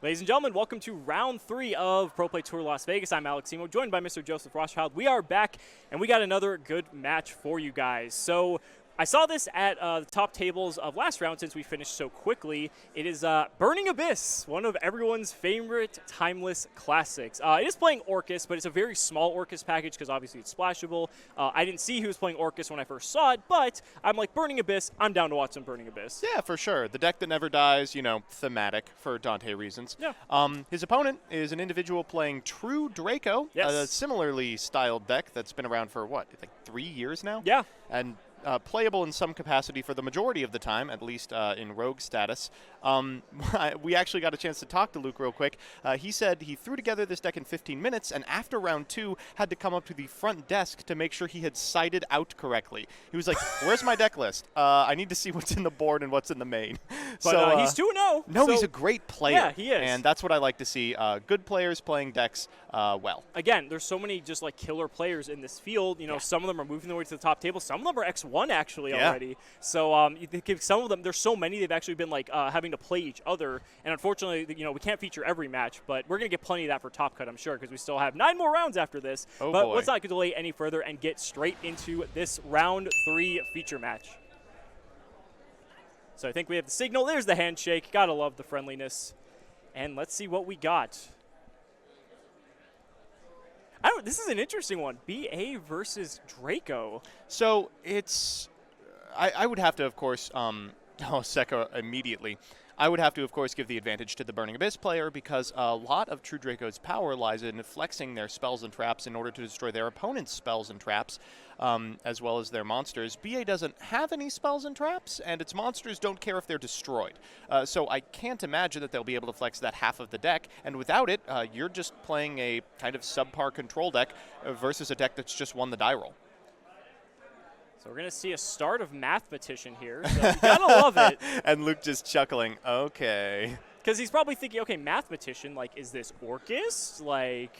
Ladies and gentlemen, welcome to round 3 of Pro Play Tour Las Vegas. I'm Alex Simo, joined by Mr. Joseph Rothschild. We are back, and we got another good match for you guys. So I saw this at the top tables of last round since we finished so quickly. It is Burning Abyss, one of everyone's favorite timeless classics. It is playing Orcust, but it's a very small Orcust package because obviously it's splashable. I didn't see who was playing Orcust when I first saw it, but I'm like, Burning Abyss, I'm down to watch some Burning Abyss. Yeah, for sure. The deck that never dies, you know, thematic for Dante reasons. Yeah. His opponent is an individual playing True Draco, Yes. a similarly styled deck that's been around for, what, like 3 years now? Yeah. And playable in some capacity for the majority of the time, at least in rogue status. We actually got a chance to talk to Luke real quick. He said he threw together this deck in 15 minutes, and after round 2, had to come up to the front desk to make sure he had sided out correctly. He was like, where's my deck list? I need to see what's in the board and what's in the main. But so he's 2-0. No, so he's a great player. Yeah, he is. And that's what I like to see. Good players playing decks well. Again, there's so many just like killer players in this field. You know, some of them are moving their way to the top table. Some of them are X1 actually already. So you give some of them, there's so many they've actually been like having to play each other. And unfortunately, you know, we can't feature every match, but we're going to get plenty of that for Top Cut, I'm sure, because we still have 9 more rounds after this. Oh, but boy. let's not delay any further and get straight into this round 3 feature match. So I think we have the signal. There's the handshake. Gotta love the friendliness. And let's see what we got. This is an interesting one. BA versus Draco. So it's, I would have to, of course, Seka immediately. I would have to, of course, give the advantage to the Burning Abyss player because a lot of True Draco's power lies in flexing their spells and traps in order to destroy their opponent's spells and traps, as well as their monsters. BA doesn't have any spells and traps, and its monsters don't care if they're destroyed. So I can't imagine that they'll be able to flex that half of the deck, and without it, you're just playing a kind of subpar control deck versus a deck that's just won the die roll. So we're going to see a start of Mathematician here. So you got to love it. And Luke just chuckling, okay. Because he's probably thinking, okay, Mathematician, like, is this Orcust? Like,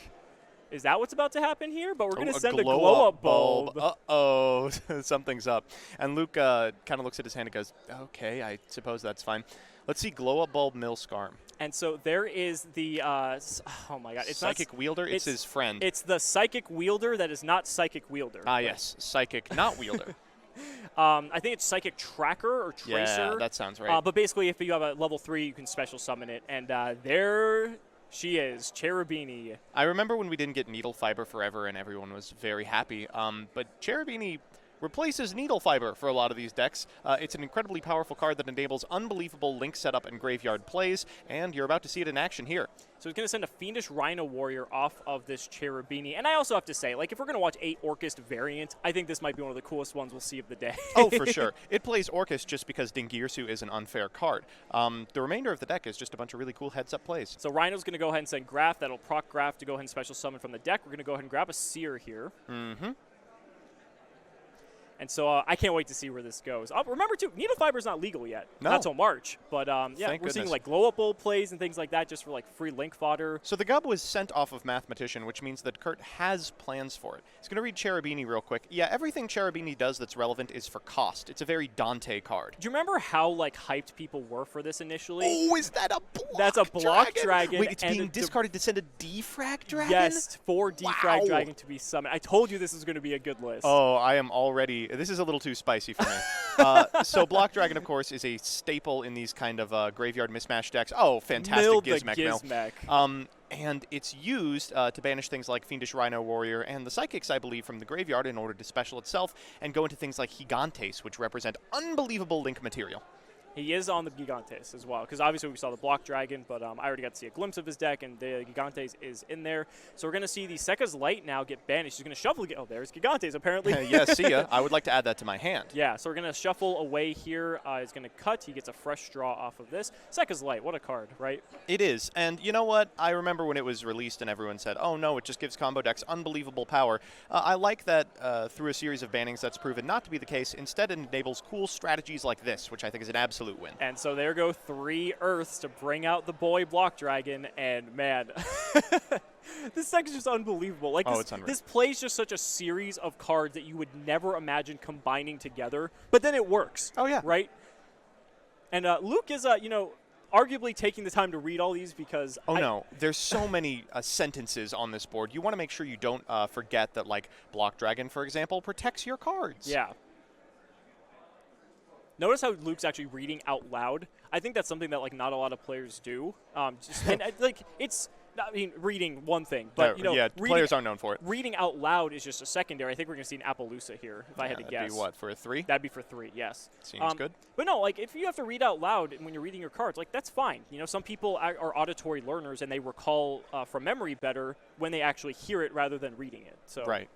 is that what's about to happen here? But we're going to send a glow-up bulb. Uh-oh, something's up. And Luke kind of looks at his hand and goes, okay, I suppose that's fine. Let's see glow-up bulb Millscarm. And so there is the, oh my god. It's Psychic Wielder? It's his friend. It's the Psychic Wielder that is not Psychic Wielder. Ah, yes. Psychic, not Wielder. I think it's Psychic Tracker or Tracer. Yeah, that sounds right. But basically, if you have a level 3, you can special summon it. And there she is, Cherubini. I remember when we didn't get Needle Fiber forever and everyone was very happy. But Cherubini replaces Needle Fiber for a lot of these decks. It's an incredibly powerful card that enables unbelievable link setup and graveyard plays, and you're about to see it in action here. So it's going to send a Fiendish Rhino Warrior off of this Cherubini. And I also have to say, like, if we're going to watch a Orcust variant, I think this might be one of the coolest ones we'll see of the day. Oh, for sure. It plays Orcust just because Dingirsu is an unfair card. The remainder of the deck is just a bunch of really cool heads-up plays. So Rhino's going to go ahead and send Graph. That'll proc Graph to go ahead and special summon from the deck. We're going to go ahead and grab a Seer here. Mm-hmm. And so I can't wait to see where this goes. Remember, too, Needle Fiber is not legal yet. No. Not till March. But, yeah, Thank we're seeing, goodness. like, glow-up bulb plays and things like that just for, like, free link fodder. So the Gub was sent off of Mathematician, which means that Kurt has plans for it. He's going to read Cherubini real quick. Yeah, everything Cherubini does that's relevant is for cost. It's a very Dante card. Do you remember how, like, hyped people were for this initially? Oh, is that a block That's a block dragon. Wait, it's and being discarded to send a defrag dragon? Yes, 4 defrag Wow. dragon to be summoned. I told you this was going to be a good list. Oh, I am already... This is a little too spicy for me. So Block Dragon, of course, is a staple in these kind of graveyard mismatch decks. Oh, fantastic Mill the Gizmek mill. Gizmek. And it's used to banish things like Fiendish Rhino Warrior and the Psychics, I believe, from the graveyard in order to special itself and go into things like Gigantes, which represent unbelievable link material. He is on the Gigantes as well, because obviously we saw the Block Dragon, but I already got to see a glimpse of his deck, and the Gigantes is in there. So we're going to see the Seka's Light now get banished. He's going to shuffle. Oh, there's Gigantes, apparently. Yeah, see ya. I would like to add that to my hand. Yeah, so we're going to shuffle away here. He's going to cut. He gets a fresh draw off of this. Seka's Light, what a card, right? It is. And you know what? I remember when it was released and everyone said, oh, no, it just gives combo decks unbelievable power. I like that through a series of bannings that's proven not to be the case. Instead, it enables cool strategies like this, which I think is an absolute win. And so there go 3 Earths to bring out the boy Block Dragon, and man, this deck is just unbelievable. Like it's unreal. This plays just such a series of cards that you would never imagine combining together, but then it works. Oh, yeah. Right? And Luke is, you know, arguably taking the time to read all these because no, there's so many sentences on this board. You want to make sure you don't forget that, like, Block Dragon, for example, protects your cards. Yeah. Notice how Luke's actually reading out loud. I think that's something that, like, not a lot of players do. It's, I mean, reading one thing, but, you know, players aren't known for it. Reading out loud is just a secondary. I think we're going to see an Appaloosa here, if I had to guess. That'd be what, for a 3? That'd be for 3, yes. Seems good. But no, like, if you have to read out loud when you're reading your cards, like, that's fine. You know, some people are auditory learners, and they recall from memory better when they actually hear it rather than reading it. So. Right.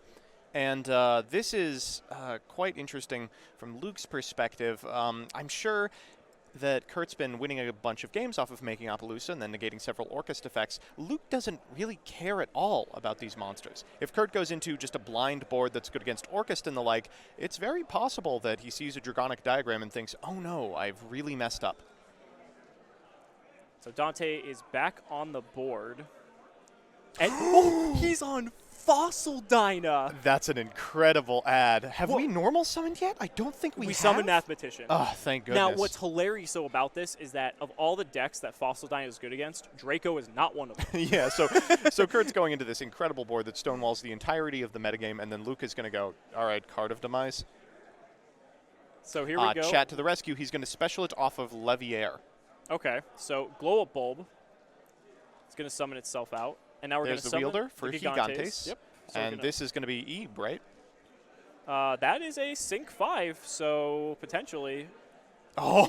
And this is quite interesting from Luke's perspective. I'm sure that Kurt's been winning a bunch of games off of making Appaloosa and then negating several Orcust effects. Luke doesn't really care at all about these monsters. If Kurt goes into just a blind board that's good against Orcust and the like, it's very possible that he sees a Dragonic diagram and thinks, oh no, I've really messed up. So Dante is back on the board. And he's on Fossil Dyna. That's an incredible ad. Have we normal summoned yet? I don't think we have. We summoned Mathematician. Oh, thank goodness. Now, what's hilarious so about this is that of all the decks that Fossil Dyna is good against, Draco is not one of them. Yeah, so Kurt's going into this incredible board that stonewalls the entirety of the metagame, and then Luke is going to go, all right, Card of Demise. So here we go. Chat to the rescue. He's going to special it off of Leviair. Okay, so Glow Up Bulb. It's going to summon itself out. And now we're going to summon the wielder for Gigantes. Yep. So and this is going to be Ebe, right? That is a Sync 5, so potentially. Oh,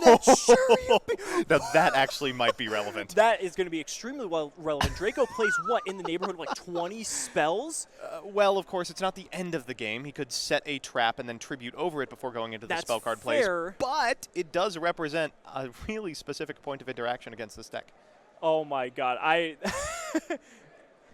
now that actually might be relevant. That is going to be extremely relevant. Draco plays what, in the neighborhood of like 20 spells? Well, of course, it's not the end of the game. He could set a trap and then tribute over it before going into the spell card plays. But it does represent a really specific point of interaction against this deck. Oh my god,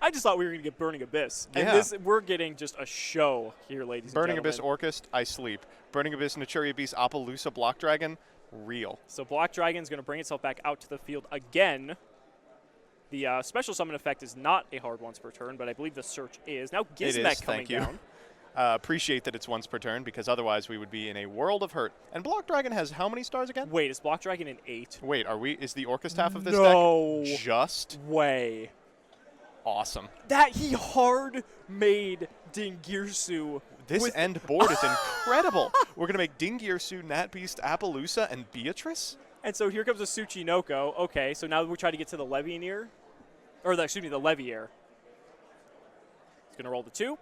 I just thought we were going to get Burning Abyss. And Yeah. we're getting just a show here, ladies Burning and gentlemen. Abyss Orcust, I sleep. Burning Abyss Naturia Beast Appaloosa Block Dragon, real. So Block Dragon's going to bring itself back out to the field again. The special summon effect is not a hard once per turn, but I believe the search is. Now Gizmek coming down. Appreciate that it's once per turn, because otherwise we would be in a world of hurt. And Block Dragon has how many stars again? Wait, is Block Dragon an 8? Wait, is the Orcust half of this No deck just way. awesome? That he hard made Dingirsu. This end board is incredible. We're going to make Dingirsu, Nat Beast, Appaloosa, and Beatrice? And so here comes a Tsuchinoko. Okay, so now we try to get to the Leviair. Or, the Leviair. He's going to roll the 2.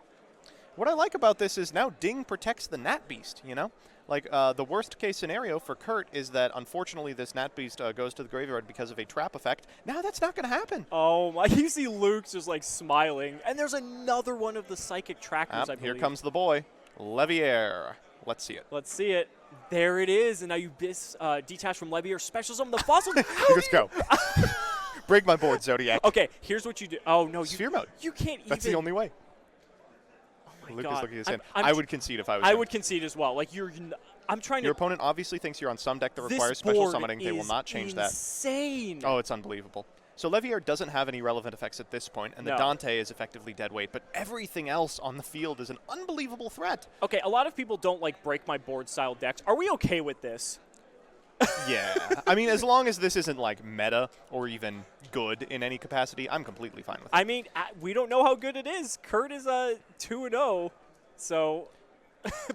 What I like about this is now Ding protects the Nat Beast, you know? Like, the worst case scenario for Kurt is that, unfortunately, this Nat Beast goes to the graveyard because of a trap effect. Now that's not going to happen. Oh, my. You see Luke's just, like, smiling. And there's another one of the Psychic Trackers, I believe. Here comes the boy. Leviair. Let's see it. Let's see it. There it is. And now you detach from Leviair. Special summon the fossil. Let's go. Break my board, Zodiac. Okay, here's what you do. Oh, no. Sphere mode. You can't even. That's the only way. Luke is looking at his hand. I'm I would concede if I was I him. would concede as well. Like, I'm trying Your to. opponent obviously thinks you're on some deck that This requires special board summoning. They will not change that. Insane. Oh, it's unbelievable. So Leviair doesn't have any relevant effects at this point, and the Dante is effectively dead weight, but everything else on the field is an unbelievable threat. Okay, a lot of people don't like break my board style decks. Are we okay with this? Yeah. I mean, as long as this isn't like meta or even good in any capacity, I'm completely fine with it. I mean, we don't know how good it is. Kurt is 2-0, so.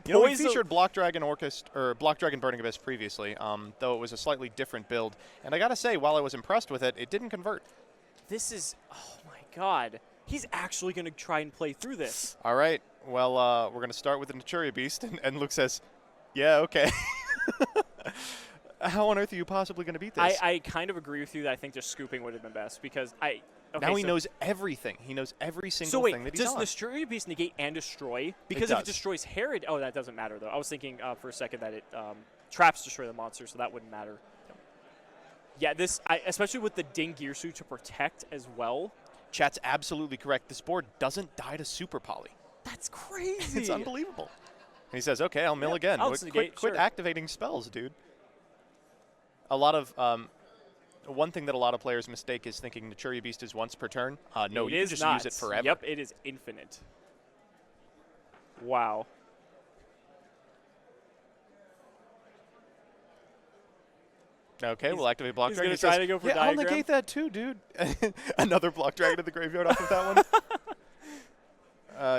You know, we featured Block Dragon Orcust, or Block Dragon Burning Abyss previously, though it was a slightly different build. And I gotta say, while I was impressed with it, it didn't convert. This is, oh my god. He's actually gonna try and play through this. All right. Well, we're gonna start with the Naturia Beast, and Luke says, yeah, okay. How on earth are you possibly going to beat this? I kind of agree with you that I think just scooping would have been best because now he knows everything. He knows every single thing that he's on. Does Naturia Beast negate and destroy? Because if it destroys Herod, oh, that doesn't matter though. I was thinking for a second that it traps destroy the monster, so that wouldn't matter. Yeah, especially with the Dingirsu to protect as well. Chat's absolutely correct. This board doesn't die to Super Poly. That's crazy. It's unbelievable. And he says, okay, I'll mill again. Quit activating spells, dude. A lot of one thing that a lot of players mistake is thinking Naturia Beast is once per turn. No, you can just use it forever. Yep, it is infinite. Wow. Okay, we'll activate Block he's Dragon. He's going to try to go for I'll Diagram. negate that too, dude. Another Block Dragon in the graveyard off of that one.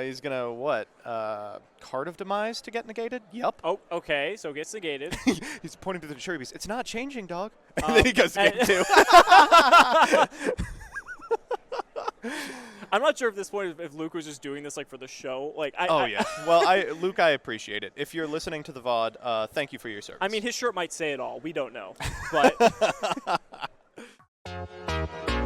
He's going to, what? Card of Demise to get negated? Yup. Oh, okay, so it gets negated. He's pointing to the Cherry Beast. It's not changing, dog. And then he goes to game 2. I'm not sure at this point if Luke was just doing this like for the show. Like, yeah. Well, Luke, I appreciate it. If you're listening to the VOD, thank you for your service. I mean, his shirt might say it all. We don't know. But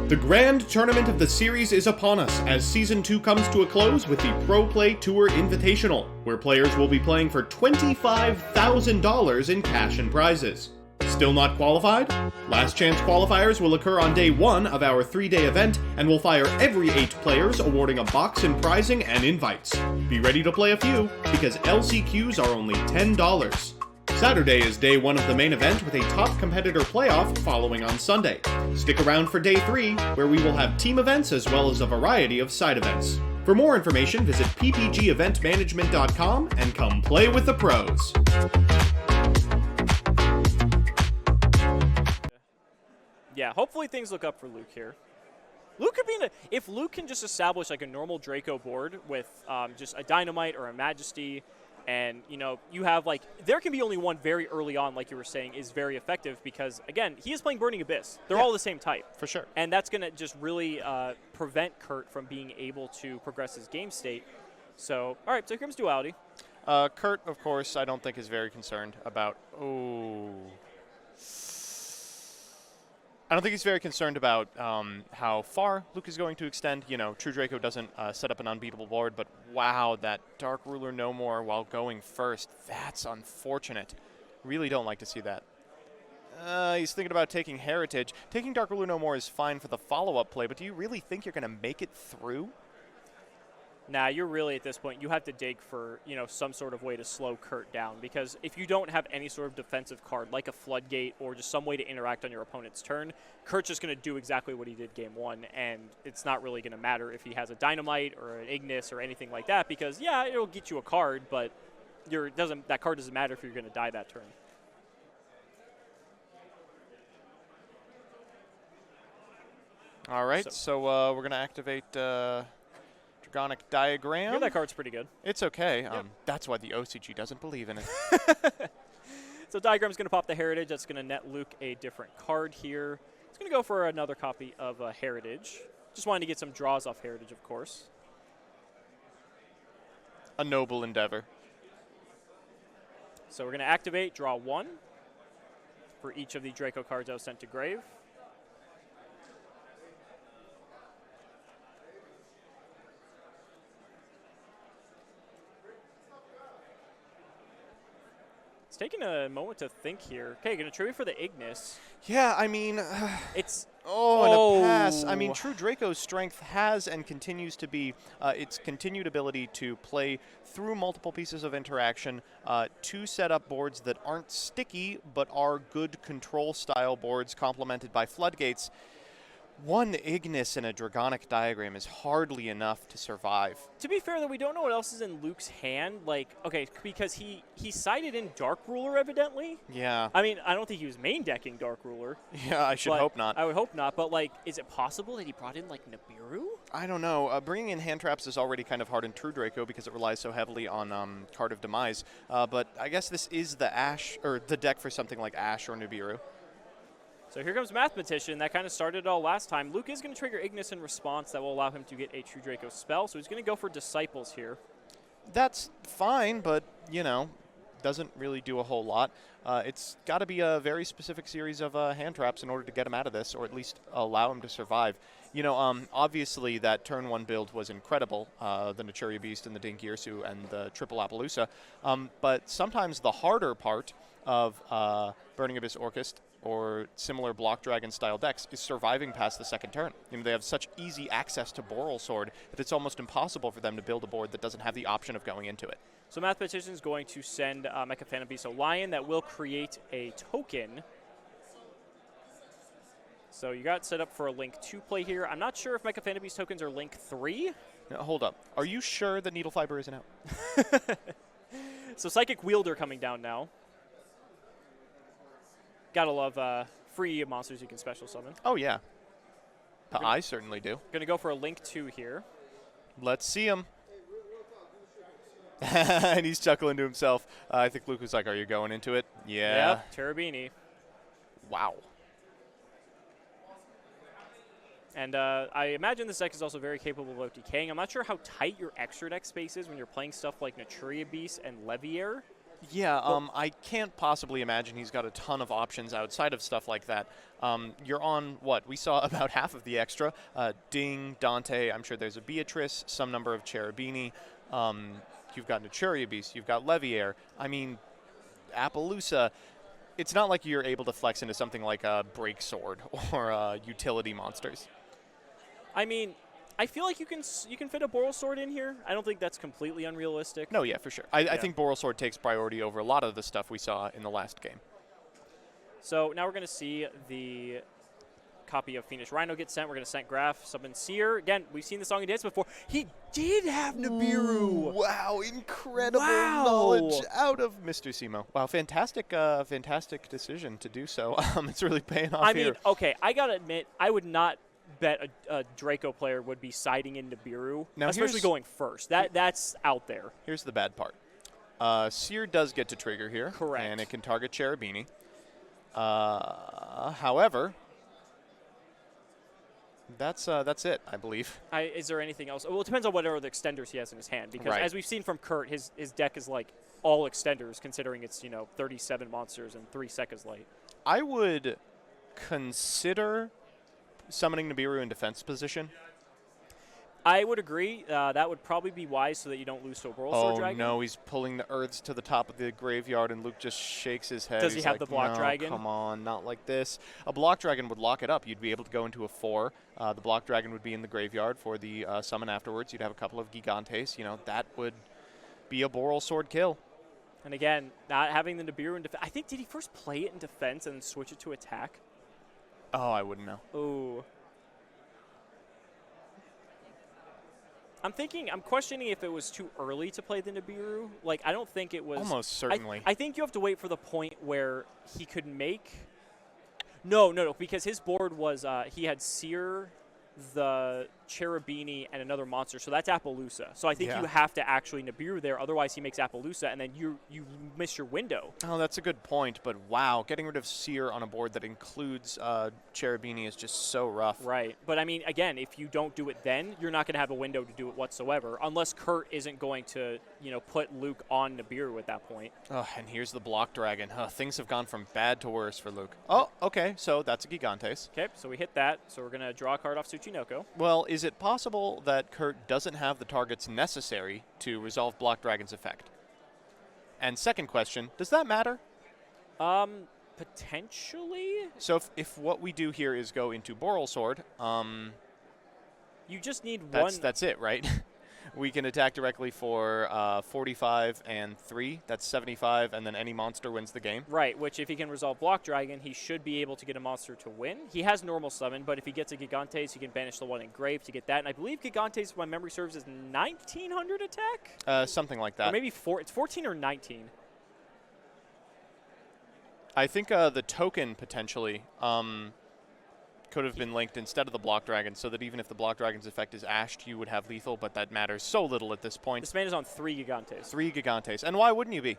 The grand tournament of the series is upon us as Season 2 comes to a close with the Pro Play Tour Invitational, where players will be playing for $25,000 in cash and prizes. Still not qualified? Last chance qualifiers will occur on day 1 of our 3-day event and will fire every 8 players, awarding a box in prizing and invites. Be ready to play a few, because LCQs are only $10. Saturday is day 1 of the main event with a top competitor playoff following on Sunday. Stick around for day 3, where we will have team events as well as a variety of side events. For more information, visit ppgeventmanagement.com and come play with the pros. yeah, hopefully things look up for Luke here. Luke could be if Luke can just establish like a normal Draco board with just a Dynamite or a Majesty, and you have like there can be only one very early on, like you were saying, is very effective because again he is playing Burning Abyss. They're all the same type for sure, and that's gonna just really prevent Kurt from being able to progress his game state. So all right, so here comes Duality. Kurt, of course, I don't think is very concerned about. I don't think he's very concerned about how far Luke is going to extend. True Draco doesn't set up an unbeatable board, but wow, that Dark Ruler no more while going first. That's unfortunate. Really don't like to see that. He's thinking about taking Heritage. Taking Dark Ruler no more is fine for the follow-up play, but do you really think you're going to make it through? Nah, you're really at this point, you have to dig for, some sort of way to slow Kurt down, because if you don't have any sort of defensive card, like a Floodgate or just some way to interact on your opponent's turn, Kurt's just going to do exactly what he did game 1, and it's not really going to matter if he has a Dynamite or an Ignis or anything like that, because, yeah, it'll get you a card, but that card doesn't matter if you're going to die that turn. All right, so we're going to activate... Dragonic Diagram. Yeah, that card's pretty good. It's okay. Yep. That's why the OCG doesn't believe in it. So Diagram's going to pop the Heritage. That's going to net Luke a different card here. It's going to go for another copy of Heritage. Just wanted to get some draws off Heritage, of course. A noble endeavor. So we're going to activate, draw 1 for each of the Draco cards that was sent to grave. Taking a moment to think here. Okay, going to tribute for the Ignis. Yeah, I mean... it's... and a pass. I mean, True Draco's strength has and continues to be its continued ability to play through multiple pieces of interaction to set up boards that aren't sticky but are good control-style boards complemented by Floodgates. One Ignis in a Dragonic Diagram is hardly enough to survive. To be fair, though, we don't know what else is in Luke's hand. Like, okay, because he sided in Dark Ruler, evidently. Yeah. I mean, I don't think he was main decking Dark Ruler. Yeah, I should hope not. I would hope not, but, like, is it possible that he brought in, like, Nibiru? I don't know. Bringing in hand traps is already kind of hard in True Draco because it relies so heavily on Card of Demise. But I guess this is the the deck for something like Ash or Nibiru. So here comes Mathematician. That kind of started it all last time. Luke is going to trigger Ignis in response. That will allow him to get a True Draco spell. So he's going to go for Disciples here. That's fine, but, doesn't really do a whole lot. It's got to be a very specific series of hand traps in order to get him out of this, or at least allow him to survive. Obviously that turn 1 build was incredible, the Naturia Beast and the Dinkirsu and the Triple Appaloosa. But sometimes the harder part of Burning Abyss Orcust or similar Block Dragon style decks is surviving past the second turn. They have such easy access to Boral Sword that it's almost impossible for them to build a board that doesn't have the option of going into it. So Mathematician is going to send Mecha Phantom Beast Lion. That will create a token. So you got set up for a Link 2 play here. I'm not sure if Mecha Phantom Beast tokens are Link 3. Now, hold up. Are you sure that Needle Fiber isn't out? So Psychic Wielder coming down now. Gotta love free monsters you can special summon. Oh, yeah. I certainly do. Going to go for a Link 2 here. Let's see him. And he's chuckling to himself. I think Luke was like, are you going into it? Yeah. Yep, Cherubini. Wow. And I imagine this deck is also very capable of decaying. I'm not sure how tight your extra deck space is when you're playing stuff like Naturia Beast and Leviair. Yeah, I can't possibly imagine he's got a ton of options outside of stuff like that. You're on, what, we saw about half of the extra. Ding, Dante, I'm sure there's a Beatrice, some number of Cherubini. You've got Naturia Beast, you've got Leviair. I mean, Appaloosa. It's not like you're able to flex into something like a Break Sword or utility monsters. I mean, I feel like you can fit a Boral Sword in here. I don't think that's completely unrealistic. No, yeah, for sure. I think Boral Sword takes priority over a lot of the stuff we saw in the last game. So now we're going to see the copy of Phoenix Rhino get sent. We're going to send Graph, summon Seer. Again, we've seen the Song and Dance before. He did have Nibiru. Wow, incredible knowledge out of Mr. Simo. Wow, fantastic decision to do so. It's really paying off here. I mean, okay, I got to admit, I would not bet a Draco player would be siding in Nibiru, now especially going first. That's out there. Here's the bad part. Seer does get to trigger here. Correct. And it can target Cherubini. However, that's it, I believe. Is there anything else? Well, it depends on whatever the extenders he has in his hand, because as we've seen from Kurt, his deck is like all extenders, considering it's 37 monsters and 3 Sekka's Light. I would consider summoning Nibiru in defense position. I would agree. That would probably be wise so that you don't lose to a Boral Sword Dragon. Oh, no, he's pulling the Earths to the top of the graveyard, and Luke just shakes his head. Does he have like, the Block no, Dragon? Come on, not like this. A Block Dragon would lock it up. You'd be able to go into a 4. The Block Dragon would be in the graveyard for the summon afterwards. You'd have a couple of Gigantes. That would be a Boral Sword kill. And again, not having the Nibiru in defense. I think, did he first play it in defense and then switch it to attack? Oh, I wouldn't know. Ooh. I'm questioning if it was too early to play the Nibiru. Like, I don't think it was. Almost certainly. I think you have to wait for the point where he could make. No, because his board was, he had Seer, the Cherubini, and another monster. So that's Appaloosa. So I think you have to actually Nibiru there. Otherwise, he makes Appaloosa, and then you miss your window. Oh, that's a good point. But wow, getting rid of Seer on a board that includes Cherubini is just so rough. Right. But I mean, again, if you don't do it then, you're not going to have a window to do it whatsoever, unless Kurt isn't going to, put Luke on Nibiru at that point. Oh, and here's the Block Dragon. Things have gone from bad to worse for Luke. Oh, okay. So that's a Gigantes. Okay, so we hit that. So we're going to draw a card off Tsuchinoko. Well, is it possible that Kurt doesn't have the targets necessary to resolve Block Dragon's effect? And second question, does that matter? Potentially. So if what we do here is go into Boral Sword, you just need one. That's it, right? We can attack directly for 45 and 3. That's 75, and then any monster wins the game. Right, which if he can resolve Block Dragon, he should be able to get a monster to win. He has normal summon, but if he gets a Gigantes, he can banish the one in Grave to get that. And I believe Gigantes, if my memory serves, is 1900 attack? Something like that. Or maybe it's 14 or 19. I think the token potentially could have been linked instead of the Block Dragon, so that even if the Block Dragon's effect is ashed, you would have lethal, but that matters so little at this point. This man is on 3 Gigantes. 3 Gigantes. And why wouldn't you be?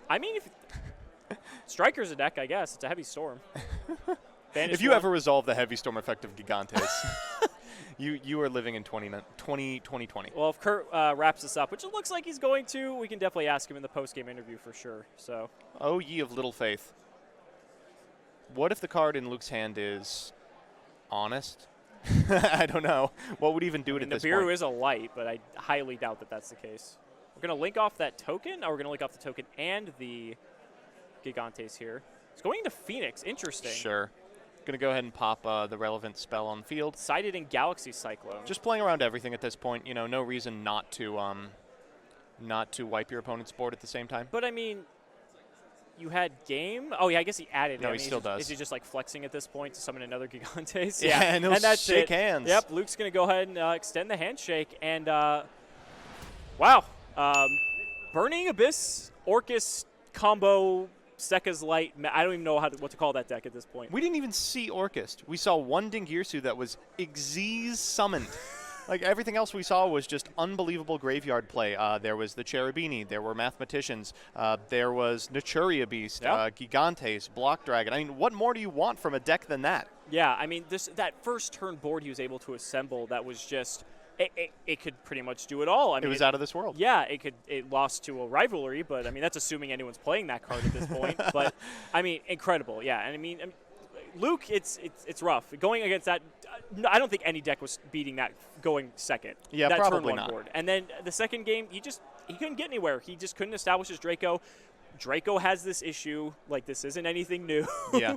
I mean, if Striker's a deck, I guess. It's a Heavy Storm. If you ever resolve the Heavy Storm effect of Gigantes, you are living in 2020. Well, if Kurt wraps this up, which it looks like he's going to, we can definitely ask him in the post-game interview for sure. So. Oh, ye of little faith. What if the card in Luke's hand is honest? I don't know. What would even do it at this point? Nibiru is a light, but I highly doubt that that's the case. We're going to link off that token, or we're going to link off the token and the Gigantes here. It's going into Phoenix. Interesting. Sure. Going to go ahead and pop the relevant spell on the field. Sighted in Galaxy Cyclone. Just playing around everything at this point. No reason not to wipe your opponent's board at the same time. But I mean, you had game. Oh yeah, I guess he added. No, he still does. Is he just like flexing at this point to summon another Gigantes? Yeah, and he'll that's shake hands. Yep, Luke's gonna go ahead and extend the handshake, and wow, Burning Abyss Orcust combo Sekka's Light. I don't even know what to call that deck at this point. We didn't even see Orcust. We saw one Dingirsu that was Xyz summoned. Like, everything else we saw was just unbelievable graveyard play. There was the Cherubini, there were Mathematicians, there was Naturia Beast, Gigantes, Block Dragon. I mean, what more do you want from a deck than that? Yeah, I mean, that first turn board he was able to assemble, that was just, it could pretty much do it all. I mean, it was out of this world. Yeah, it lost to a rivalry, but I mean, that's assuming anyone's playing that card at this point. But, I mean, incredible, yeah. And I mean Luke, it's rough. Going against that, I don't think any deck was beating that going second. Yeah, that probably turn one not. board. And then the second game, he couldn't get anywhere. He just couldn't establish his Draco. Draco has this issue. Like, this isn't anything new. Yeah.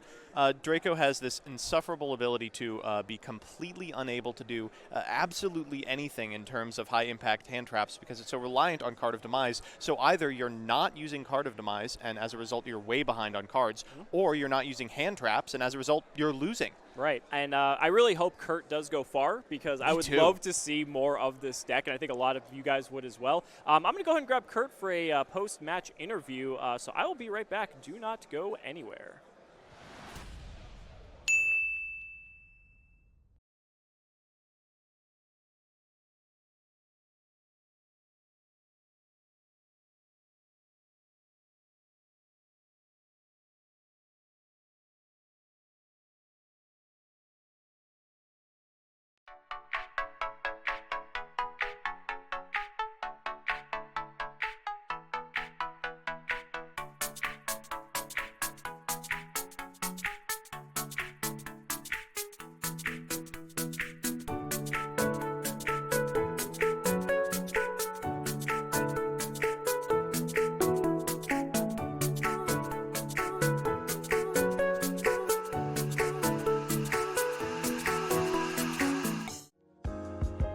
Draco has this insufferable ability to be completely unable to do absolutely anything in terms of high-impact hand traps because it's so reliant on Card of Demise. So either you're not using Card of Demise, and as a result, you're way behind on cards, or you're not using hand traps, and as a result, you're losing. Right, and I really hope Kurt does go far because I would love to see more of this deck, and I think a lot of you guys would as well. I'm going to go ahead and grab Kurt for a post-match interview, so I will be right back. Do not go anywhere.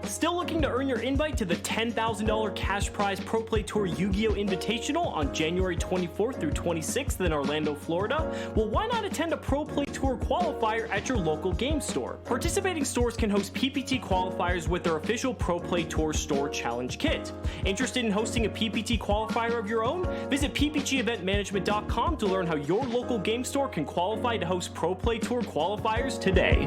Still looking to earn your invite to the $10,000 cash prize Pro Play Tour YuGiOh Invitational on January 24th through 26th in Orlando, Florida? Well, why not attend a Pro Play Tour qualifier at your local game store? Participating stores can host PPT qualifiers with their official Pro Play Tour Store Challenge Kit. Interested in hosting a PPT qualifier of your own? Visit ppgeventmanagement.com to learn how your local game store can qualify to host Pro Play Tour qualifiers today.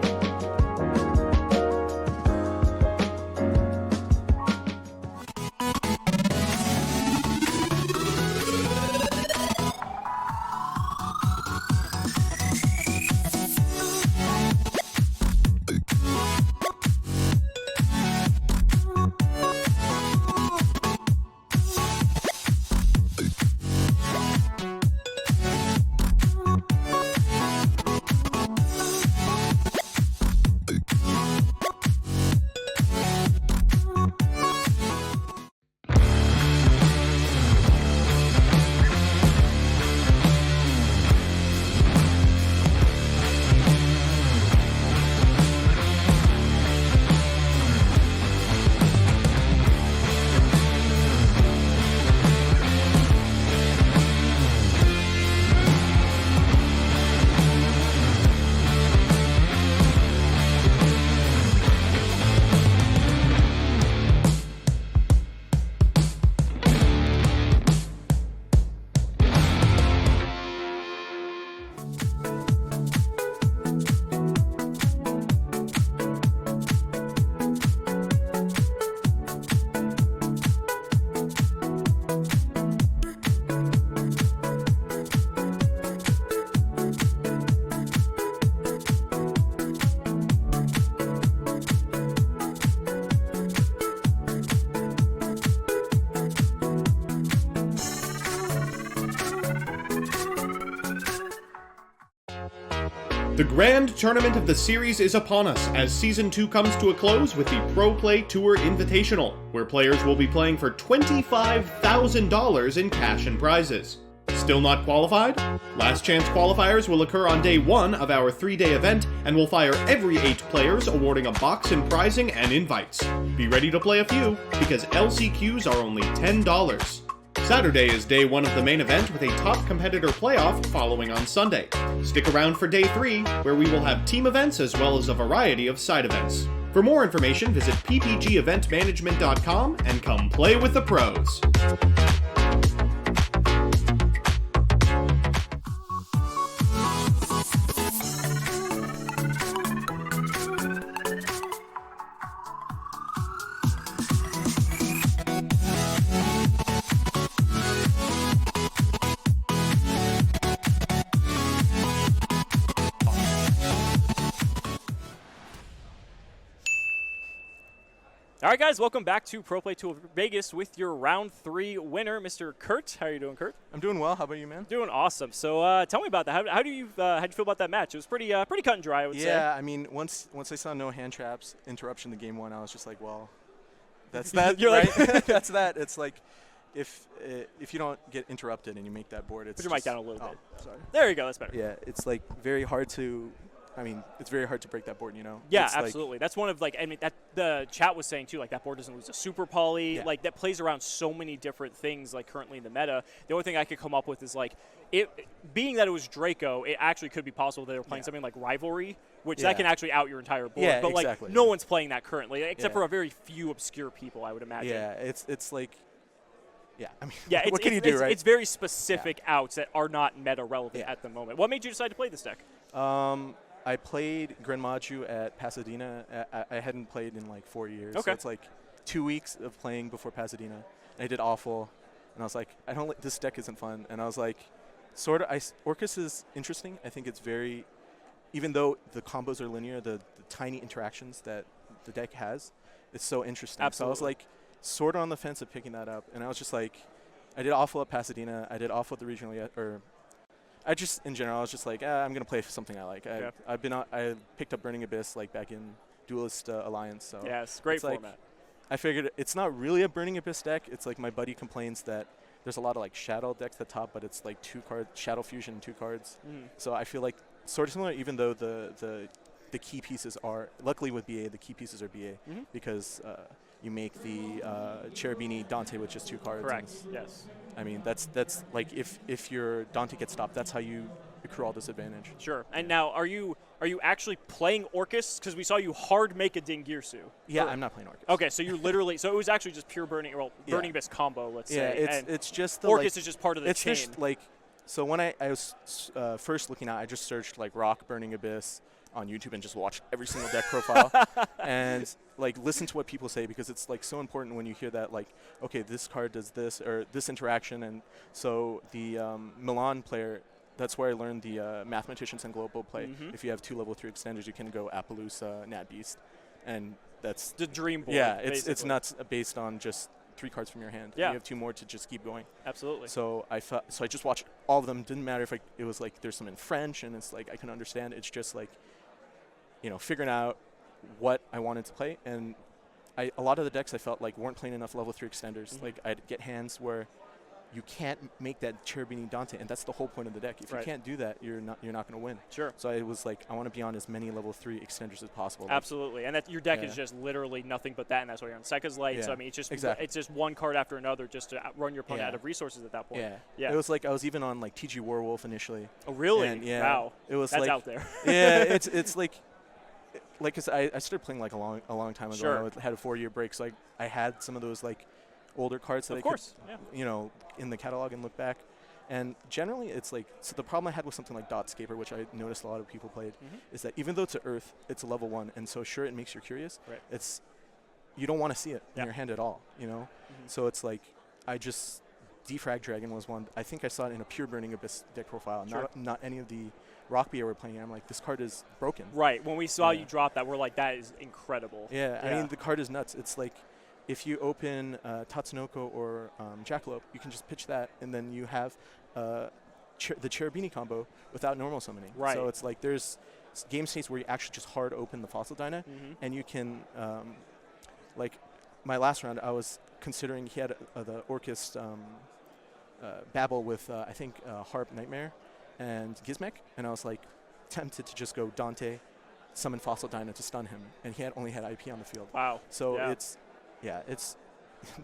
The grand tournament of the series is upon us as Season 2 comes to a close with the Pro Play Tour Invitational, where players will be playing for $25,000 in cash and prizes. Still not qualified? Last chance qualifiers will occur on day 1 of our 3-day event and will fire every 8 players, awarding a box in prizing and invites. Be ready to play a few, because LCQs are only $10. Saturday is day 1 of the main event with a top competitor playoff following on Sunday. Stick around for day 3, where we will have team events as well as a variety of side events. For more information, visit ppgeventmanagement.com and come play with the pros. All right, guys, welcome back to Pro Play Tour Vegas with your round 3 winner, Mr. Kurt. How are you doing, Kurt? I'm doing well. How about you, man? Doing awesome. So tell me about that. How'd you feel about that match? It was pretty cut and dry, I would say. Yeah, I mean, once I saw no hand traps, interruption to game 1, I was just like, well, that's that, You're right? like That's that. It's like if you don't get interrupted and you make that board, it's Put your mic down a little bit. Sorry. There you go. That's better. Yeah, it's like very hard to. I mean, it's very hard to break that board, you know? Yeah, it's absolutely. That's one of, like, I mean, that the chat was saying, too, like, that board doesn't lose a super poly. Yeah. Like, that plays around so many different things, like, currently in the meta. The only thing I could come up with is, like, being that it was Draco, it actually could be possible that they were playing something like Rivalry, which that can actually out your entire board. Yeah, but, exactly. like, no one's playing that currently, except for a very few obscure people, I would imagine. Yeah, it's like, yeah, I mean, Yeah, what can you do, right? It's very specific outs that are not meta relevant at the moment. What made you decide to play this deck? I played Grenmaju at Pasadena. I hadn't played in like 4 years. Okay. So it's like 2 weeks of playing before Pasadena. And I did awful. And I was like, I don't like this deck isn't fun. And I was like, sort of, Orcust is interesting. I think it's very, even though the combos are linear, the tiny interactions that the deck has, it's so interesting. Absolutely. So I was like, sort of on the fence of picking that up. And I was just like, I did awful at Pasadena. I did awful at the regional I just, in general, I was just like, I'm going to play for something I like. I picked up Burning Abyss like back in Duelist Alliance. So yes, great format. Like, I figured it's not really a Burning Abyss deck. It's like my buddy complains that there's a lot of like Shadow decks at the top, but it's like 2 cards, Shadow Fusion, 2 cards. So I feel like sort of similar, even though the key pieces are, luckily with BA, the key pieces are BA because you make the Cherubini Dante with just 2 cards. Correct, yes. I mean, that's like if your Dante gets stopped, that's how you accrue all this advantage. Sure. And now, are you actually playing Orcust? Because we saw you hard make a Dingirsu. Yeah, I'm not playing Orcust. Okay, so you're literally, so it was actually just pure Burning Abyss combo, let's say. Yeah, and it's just the Orcust is just part of the it's chain. just like, so when I was first looking at, I just searched like Rock Burning Abyss on YouTube and just watched every single deck profile and like listen to what people say, because it's like so important when you hear that, like, okay, this card does this or this interaction. And so the Milan player, that's where I learned the Mathematicians and Global play. If you have 2 level 3 extenders, you can go Appaloosa, Nat Beast, and that's the dream board. Yeah, it's basically. nuts based on just 3 cards from your hand. Yeah. You have 2 more to just keep going. Absolutely. So I just watched all of them. Didn't matter if it was like there's some in French and it's like I can understand. It's just like, you know, figuring out what I wanted to play. And a lot of the decks I felt like weren't playing enough level 3 extenders. Like I'd get hands where you can't make that Cherubini Dante, and that's the whole point of the deck. If you can't do that, you're not going to win. Sure. So I was like, I want to be on as many level 3 extenders as possible. Absolutely, and that your deck is just literally nothing but that, and that's why you're on Sekka's Light. So I mean, it's just one card after another just to run your opponent out of resources at that point. Yeah. It was like I was even on like TG Werewolf initially. Oh really? And wow. It was that's like out there. Yeah, it's like. Like I started playing like a long time ago. Sure. I had a 4-year break, so I had some of those like older cards that could, you know, in the catalog and look back. And generally, it's like, so the problem I had with something like Dotscaper, which I noticed a lot of people played, is that even though it's an Earth, it's a level 1, and so sure it makes you curious. Right. It's you don't want to see it in your hand at all, you know. So it's like Defrag Dragon was one. I think I saw it in a pure Burning Abyss deck profile, not any of the Rock BA were playing. I'm like, this card is broken. Right. When we saw you drop that, we're like, that is incredible. Yeah, I mean, the card is nuts. It's like, if you open Tatsunoko or Jackalope, you can just pitch that, and then you have the Cherubini combo without normal summoning. Right. So it's like there's game states where you actually just hard open the Fossil Dyna, and you can, like, my last round, I was considering he had the Orcust Babel with, I think, Harp Nightmare and Gizmek, and I was like tempted to just go Dante, summon Fossil Dyna to stun him, and he only had IP on the field. Wow. So it's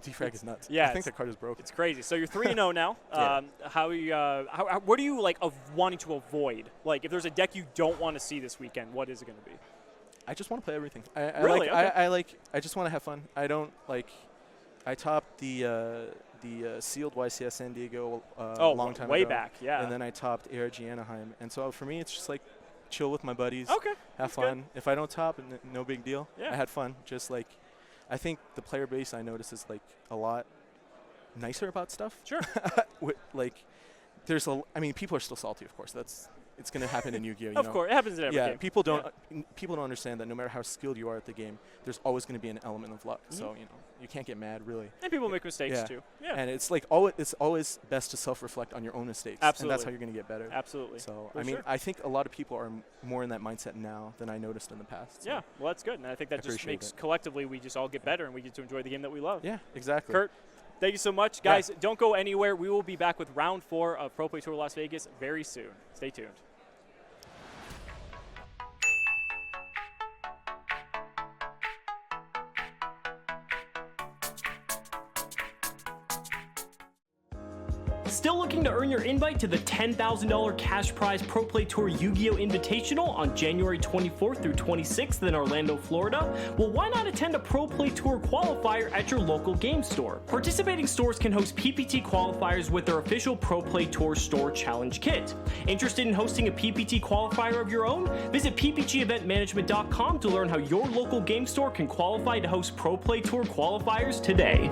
Defrag is nuts. Yeah, I think the card is broken. It's crazy. So you're 3-0 now. What are you like wanting to avoid? Like, if there's a deck you don't want to see this weekend, what is it going to be? I just want to play everything. Really? I just want to have fun. I don't like. I topped the sealed YCS San Diego a long time ago. Way back, yeah. And then I topped ARG Anaheim. And so for me, it's just like chill with my buddies. Okay. Have fun. If I don't top, no big deal. Yeah. I had fun. Just like, I think the player base I noticed is like a lot nicer about stuff. Sure. Like, I mean, people are still salty, of course. That's it's going to happen in YuGiOh. Of course, it happens in every game. People don't understand that no matter how skilled you are at the game, there's always going to be an element of luck. So you can't get mad really. And people make mistakes too. Yeah. And it's like it's always best to self-reflect on your own mistakes. Absolutely. And that's how you're going to get better. Absolutely. So For I mean, sure. I think a lot of people are more in that mindset now than I noticed in the past. So. Yeah, well, that's good, and I think that just appreciate makes it. collectively we just all get better and we get to enjoy the game that we love. Yeah, exactly. Kurt, thank you so much. Guys, don't go anywhere. We will be back with round 4 of Pro Play Tour Las Vegas very soon. Stay tuned. Still looking to earn your invite to the $10,000 cash prize Pro Play Tour YuGiOh Invitational on January 24th through 26th in Orlando, Florida? Well, why not attend a Pro Play Tour qualifier at your local game store? Participating stores can host PPT qualifiers with their official Pro Play Tour Store Challenge Kit. Interested in hosting a PPT qualifier of your own? Visit ppgeventmanagement.com to learn how your local game store can qualify to host Pro Play Tour qualifiers today.